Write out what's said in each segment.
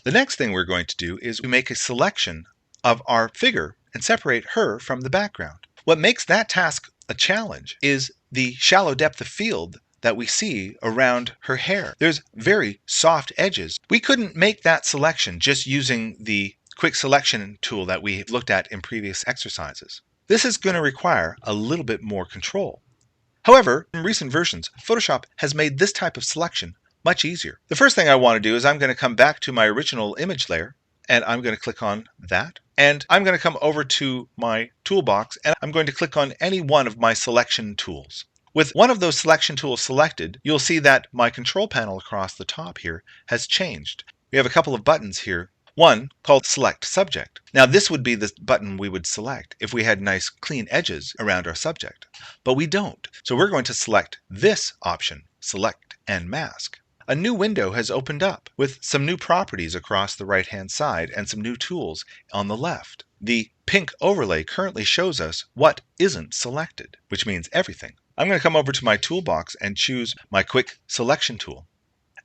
The next thing we're going to do is we make a selection of our figure and separate her from the background. What makes that task a challenge is the shallow depth of field that we see around her hair. There's very soft edges. We couldn't make that selection just using the quick selection tool that we looked at in previous exercises. This is going to require a little bit more control. However, in recent versions, Photoshop has made this type of selection much easier. The first thing I want to do is I'm going to come back to my original image layer, and I'm going to click on that. And I'm going to come over to my toolbox, and I'm going to click on any one of my selection tools. With one of those selection tools selected, you'll see that my control panel across the top here has changed. We have a couple of buttons here. One called Select Subject. Now this would be the button we would select if we had nice clean edges around our subject, but we don't. So we're going to select this option, Select and Mask. A new window has opened up with some new properties across the right-hand side and some new tools on the left. The pink overlay currently shows us what isn't selected, which means everything. I'm going to come over to my toolbox and choose my quick selection tool.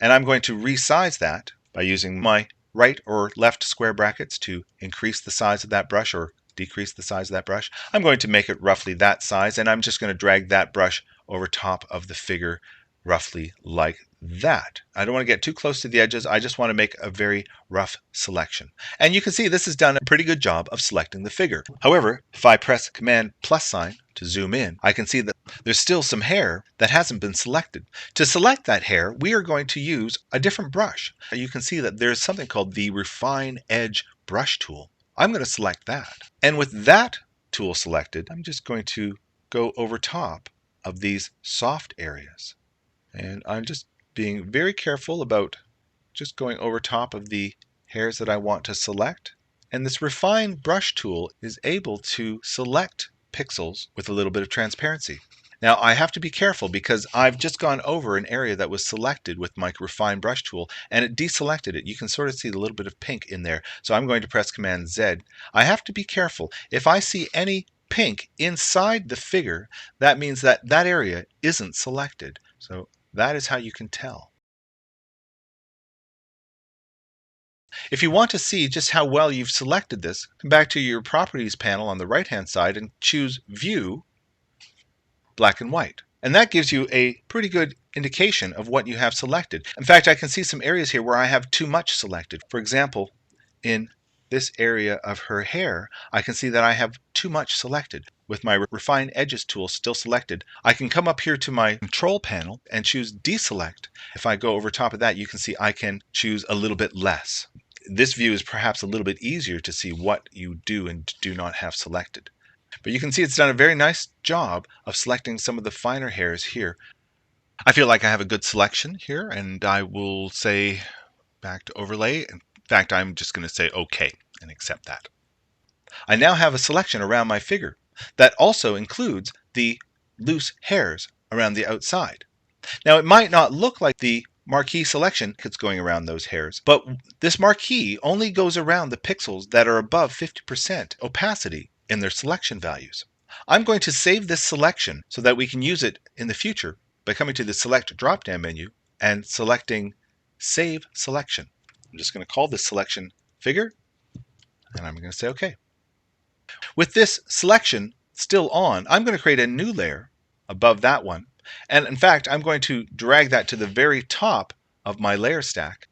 And I'm going to resize that by using my right or left square brackets to increase the size of that brush or decrease the size of that brush. I'm going to make it roughly that size, and I'm just going to drag that brush over top of the figure roughly like that. I don't want to get too close to the edges. I just want to make a very rough selection. And you can see this has done a pretty good job of selecting the figure. However, if I press Command plus sign to zoom in, I can see that there's still some hair that hasn't been selected. To select that hair, we are going to use a different brush. You can see that there's something called the Refine Edge brush tool. I'm going to select that. And with that tool selected, I'm just going to go over top of these soft areas. And I'm just being very careful about just going over top of the hairs that I want to select. And this Refine Brush tool is able to select pixels with a little bit of transparency. Now I have to be careful because I've just gone over an area that was selected with my Refine Brush tool and it deselected it. You can sort of see a little bit of pink in there. So I'm going to press Command Z. I have to be careful. If I see any pink inside the figure, that means that that area isn't selected. So that is how you can tell. If you want to see just how well you've selected this, come back to your Properties panel on the right-hand side and choose View, Black and White. And that gives you a pretty good indication of what you have selected. In fact, I can see some areas here where I have too much selected. For example, in this area of her hair, I can see that I have too much selected. With my Refine Edges tool still selected, I can come up here to my control panel and choose Deselect. If I go over top of that, you can see I can choose a little bit less. This view is perhaps a little bit easier to see what you do and do not have selected. But you can see it's done a very nice job of selecting some of the finer hairs here. I feel like I have a good selection here, and I will say back to overlay. In fact, I'm just going to say OK and accept that. I now have a selection around my figure that also includes the loose hairs around the outside. Now it might not look like the marquee selection that's going around those hairs, but this marquee only goes around the pixels that are above 50% opacity in their selection values. I'm going to save this selection so that we can use it in the future by coming to the Select drop-down menu and selecting Save Selection. I'm just going to call this selection Figure, and I'm going to say OK. With this selection still on, I'm going to create a new layer above that one. And in fact, I'm going to drag that to the very top of my layer stack.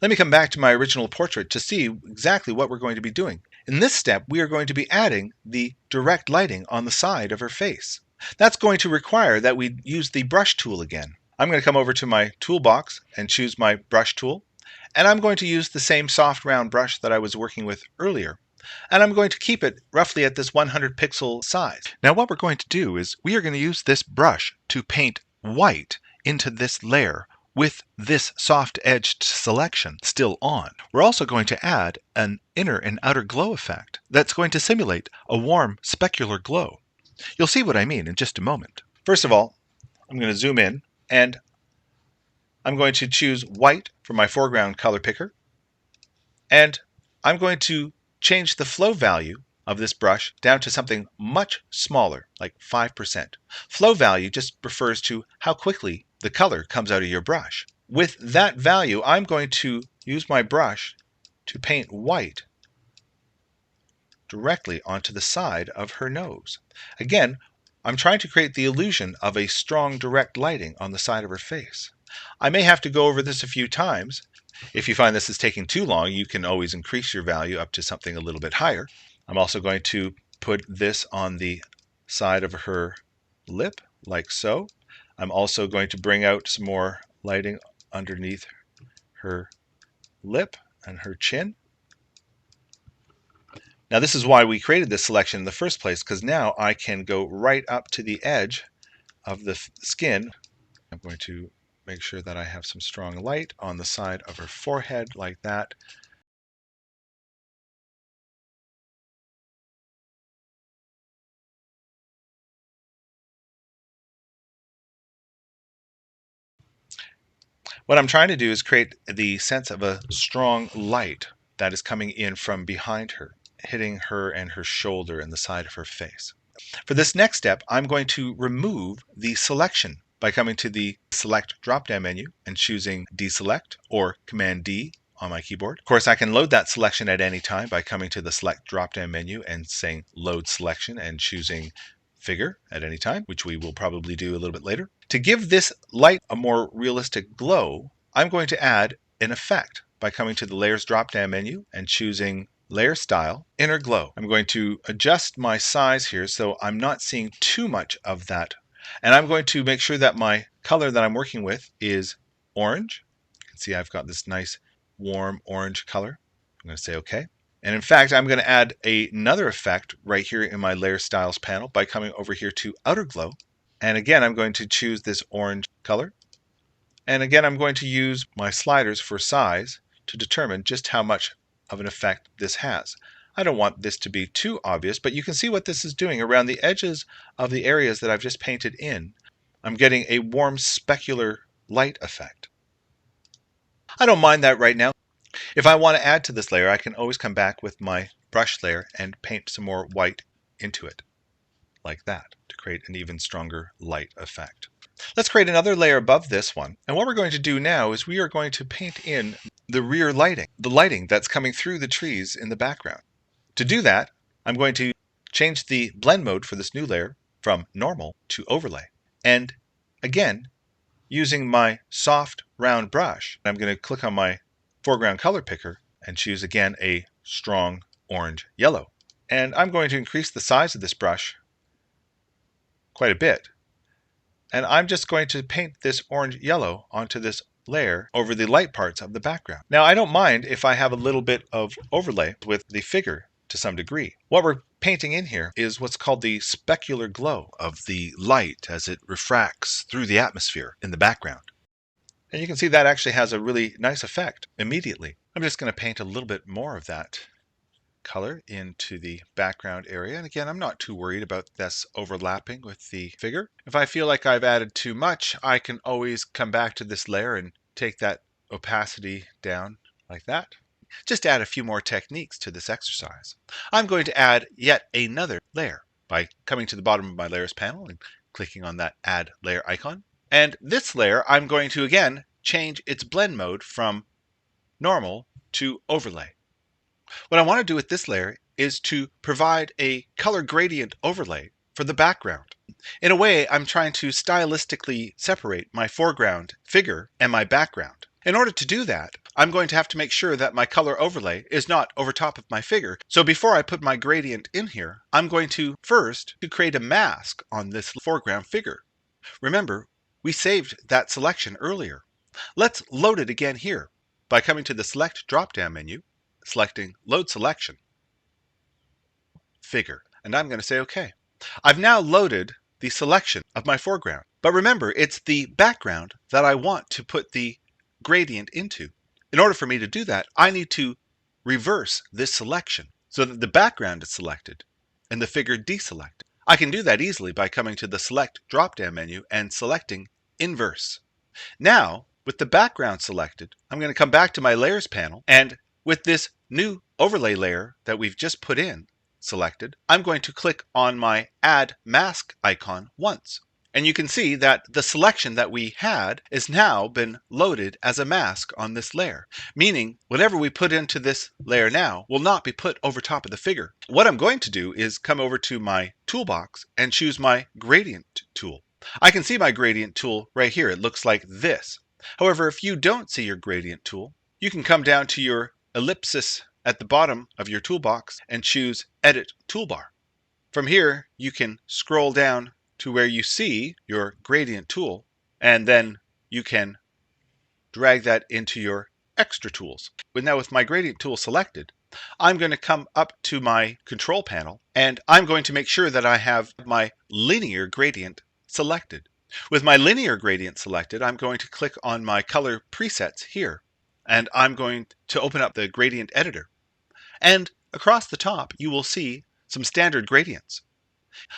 Let me come back to my original portrait to see exactly what we're going to be doing. In this step, we are going to be adding the direct lighting on the side of her face. That's going to require that we use the brush tool again. I'm going to come over to my toolbox and choose my brush tool. And I'm going to use the same soft round brush that I was working with earlier. And I'm going to keep it roughly at this 100 pixel size. Now what we're going to do is we are going to use this brush to paint white into this layer with this soft edged selection still on. We're also going to add an inner and outer glow effect that's going to simulate a warm specular glow. You'll see what I mean in just a moment. First of all, I'm going to zoom in and I'm going to choose white for my foreground color picker, and I'm going to change the flow value of this brush down to something much smaller, like 5%. Flow value just refers to how quickly the color comes out of your brush. With that value, I'm going to use my brush to paint white directly onto the side of her nose. Again, I'm trying to create the illusion of a strong direct lighting on the side of her face. I may have to go over this a few times. If you find this is taking too long, you can always increase your value up to something a little bit higher. I'm also going to put this on the side of her lip, like so. I'm also going to bring out some more lighting underneath her lip and her chin. Now this is why we created this selection in the first place, because now I can go right up to the edge of the skin. I'm going to make sure that I have some strong light on the side of her forehead like that. What I'm trying to do is create the sense of a strong light that is coming in from behind her, hitting her and her shoulder and the side of her face. For this next step, I'm going to remove the selection by coming to the Select drop-down menu and choosing Deselect or Command D on my keyboard. Of course, I can load that selection at any time by coming to the Select drop-down menu and saying Load Selection and choosing Figure at any time, which we will probably do a little bit later. To give this light a more realistic glow, I'm going to add an effect by coming to the Layers drop-down menu and choosing Layer Style, Inner Glow. I'm going to adjust my size here so I'm not seeing too much of that. And I'm going to make sure that my color that I'm working with is orange. You can see I've got this nice warm orange color. I'm going to say OK. And in fact, I'm going to add another effect right here in my Layer Styles panel by coming over here to Outer Glow. And again, I'm going to choose this orange color. And again, I'm going to use my sliders for size to determine just how much of an effect this has. I don't want this to be too obvious, but you can see what this is doing around the edges of the areas that I've just painted in. I'm getting a warm specular light effect. I don't mind that right now. If I want to add to this layer, I can always come back with my brush layer and paint some more white into it, like that, to create an even stronger light effect. Let's create another layer above this one. And what we're going to do now is we are going to paint in the rear lighting, the lighting that's coming through the trees in the background. To do that, I'm going to change the blend mode for this new layer from normal to overlay. And again, using my soft round brush, I'm going to click on my foreground color picker and choose again a strong orange yellow. And I'm going to increase the size of this brush quite a bit. And I'm just going to paint this orange yellow onto this layer over the light parts of the background. Now, I don't mind if I have a little bit of overlay with the figure to some degree. What we're painting in here is what's called the specular glow of the light as it refracts through the atmosphere in the background. And you can see that actually has a really nice effect immediately. I'm just going to paint a little bit more of that color into the background area. And again, I'm not too worried about this overlapping with the figure. If I feel like I've added too much, I can always come back to this layer and take that opacity down like that. Just add a few more techniques to this exercise. I'm going to add yet another layer by coming to the bottom of my layers panel and clicking on that add layer icon. And this layer, I'm going to again change its blend mode from normal to overlay. What I want to do with this layer is to provide a color gradient overlay for the background. In a way, I'm trying to stylistically separate my foreground figure and my background. In order to do that, I'm going to have to make sure that my color overlay is not over top of my figure. So before I put my gradient in here, I'm going to first create a mask on this foreground figure. Remember, we saved that selection earlier. Let's load it again here by coming to the Select drop-down menu, selecting Load Selection, Figure, and I'm going to say OK. I've now loaded the selection of my foreground. But remember, it's the background that I want to put the gradient into. In order for me to do that, I need to reverse this selection so that the background is selected and the figure deselected. I can do that easily by coming to the Select drop-down menu and selecting Inverse. Now, with the background selected, I'm going to come back to my Layers panel, and with this new overlay layer that we've just put in selected, I'm going to click on my Add Mask icon once. And you can see that the selection that we had is now been loaded as a mask on this layer, meaning whatever we put into this layer now will not be put over top of the figure. What I'm going to do is come over to my toolbox and choose my gradient tool. I can see my gradient tool right here. It looks like this. However, if you don't see your gradient tool, you can come down to your ellipsis at the bottom of your toolbox and choose Edit Toolbar. From here, you can scroll down to where you see your gradient tool, and then you can drag that into your extra tools. Now with my gradient tool selected, I'm going to come up to my control panel, and I'm going to make sure that I have my linear gradient selected. With my linear gradient selected, I'm going to click on my color presets here, and I'm going to open up the gradient editor. And across the top, you will see some standard gradients.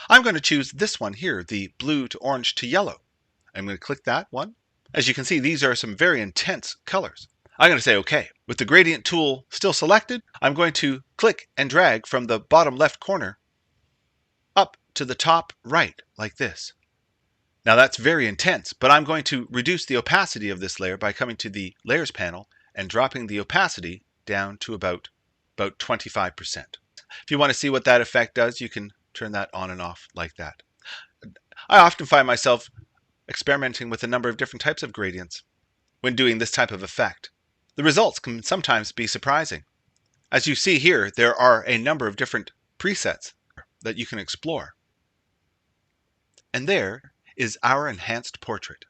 I'm going to choose this one here, the blue to orange to yellow. I'm going to click that one. As you can see, these are some very intense colors. I'm going to say OK. With the gradient tool still selected, I'm going to click and drag from the bottom left corner up to the top right, like this. Now that's very intense, but I'm going to reduce the opacity of this layer by coming to the Layers panel and dropping the opacity down to about 25%. If you want to see what that effect does, you can turn that on and off like that. I often find myself experimenting with a number of different types of gradients when doing this type of effect. The results can sometimes be surprising. As you see here, there are a number of different presets that you can explore. And there is our enhanced portrait.